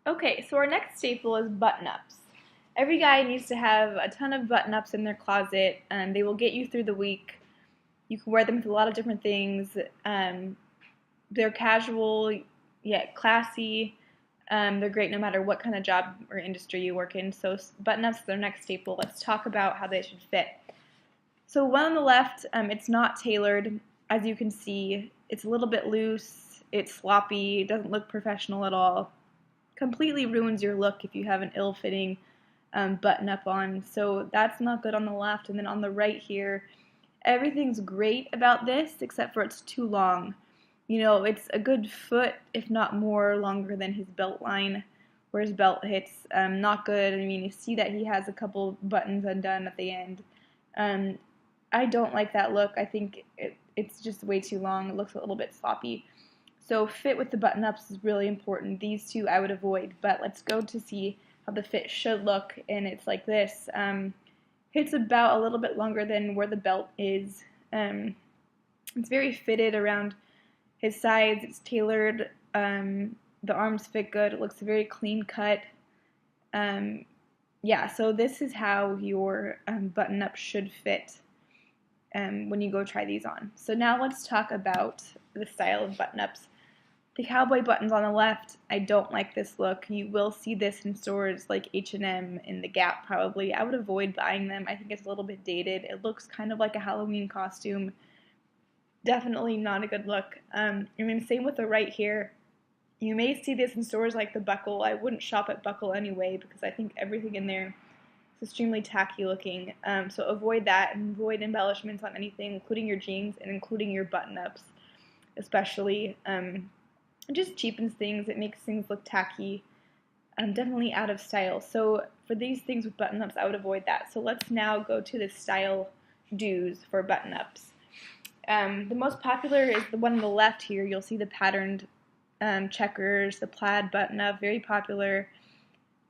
Okay, so our next staple is button-ups. Every guy needs to have a ton of button-ups in their closet, and they will get you through the week. You can wear them with a lot of different things. They're casual, yet classy. They're great no matter what kind of job or industry you work in. So button-ups are their next staple. Let's talk about how they should fit. So one on the left, it's not tailored. As you can see, it's a little bit loose. It's sloppy. It doesn't look professional at all. Completely ruins your look if you have an ill-fitting button up on. So that's not good on the left. And then on the right here, everything's great about this except for it's too long. You know, it's a good foot, if not more, longer than his belt line, where his belt hits. Not good. I mean, you see that he has a couple buttons undone at the end. I don't like that look. I think it's just way too long. It looks a little bit sloppy. So fit with the button-ups is really important. These two I would avoid, but let's go to see how the fit should look, and it's like this. It's about a little bit longer than where the belt is. It's very fitted around his sides. It's tailored. The arms fit good. It looks very clean cut. Yeah, so this is how your button-up should fit when you go try these on. So now let's talk about the style of button-ups. The cowboy buttons on the left, I don't like this look. You will see this in stores like H&M and The Gap probably. I would avoid buying them. I think it's a little bit dated. It looks kind of like a Halloween costume. Definitely not a good look. I mean, same with the right here. You may see this in stores like The Buckle. I wouldn't shop at Buckle anyway because I think everything in there is extremely tacky looking. So avoid that and avoid embellishments on anything, including your jeans and including your button-ups especially. It just cheapens things. It makes things look tacky. Definitely out of style. So for these things with button-ups, I would avoid that. So let's now go to the style do's for button-ups. The most popular is the one on the left here. You'll see the patterned checkers, the plaid button-up, very popular,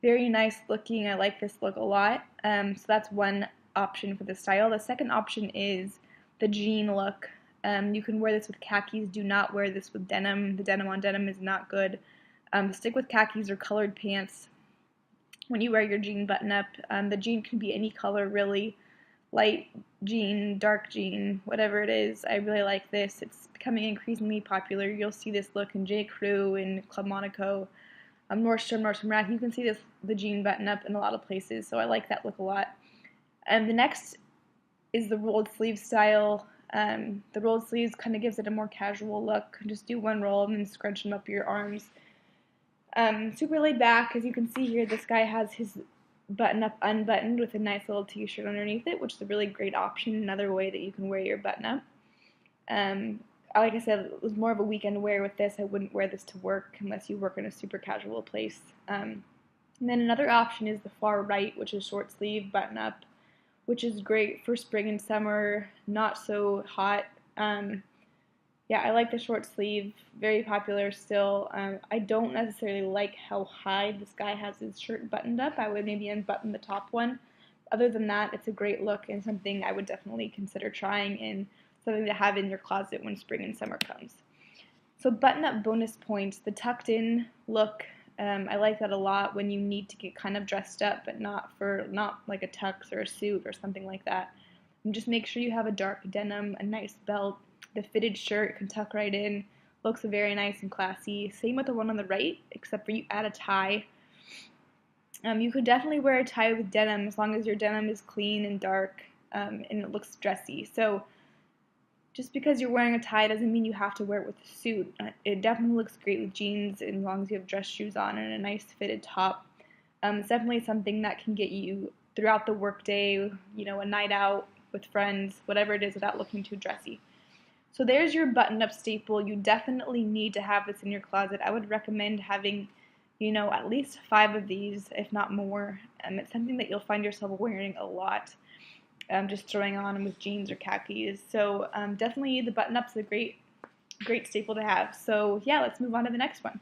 very nice looking. I like this look a lot. So that's one option for the style. The second option is the jean look. You can wear this with khakis. Do not wear this with denim. The denim on denim is not good. Stick with khakis or colored pants when you wear your jean button-up. The jean can be any color, really. Light jean, dark jean, whatever it is. I really like this. It's becoming increasingly popular. You'll see this look in J. Crew, in Club Monaco, Nordstrom Rack. You can see the jean button-up in a lot of places, so I like that look a lot. The next is the rolled sleeve style. The rolled sleeves kind of gives it a more casual look. Just do one roll and then scrunch them up your arms. Super laid back. As you can see here, this guy has his button-up unbuttoned with a nice little t-shirt underneath it, which is a really great option, another way that you can wear your button-up. Like I said, it was more of a weekend wear with this. I wouldn't wear this to work unless you work in a super casual place. And then another option is the far right, which is short sleeve button-up, which is great for spring and summer, not so hot. Yeah, I like the short sleeve, very popular still. I don't necessarily like how high this guy has his shirt buttoned up. I would maybe unbutton the top one. Other than that, it's a great look and something I would definitely consider trying and something to have in your closet when spring and summer comes. So button-up bonus points, the tucked in look. I like that a lot when you need to get kind of dressed up, but not like a tux or a suit or something like that. And just make sure you have a dark denim, a nice belt. The fitted shirt can tuck right in. Looks very nice and classy. Same with the one on the right, except for you add a tie. You could definitely wear a tie with denim as long as your denim is clean and dark and it looks dressy. So just because you're wearing a tie doesn't mean you have to wear it with a suit. It definitely looks great with jeans as long as you have dress shoes on and a nice fitted top. It's definitely something that can get you throughout the workday, you know, a night out with friends, whatever it is, without looking too dressy. So there's your button-up staple. You definitely need to have this in your closet. I would recommend having, you know, at least 5 of these, if not more. It's something that you'll find yourself wearing a lot. Just throwing on with jeans or khakis. So definitely the button-up's a great staple to have. So yeah, let's move on to the next one.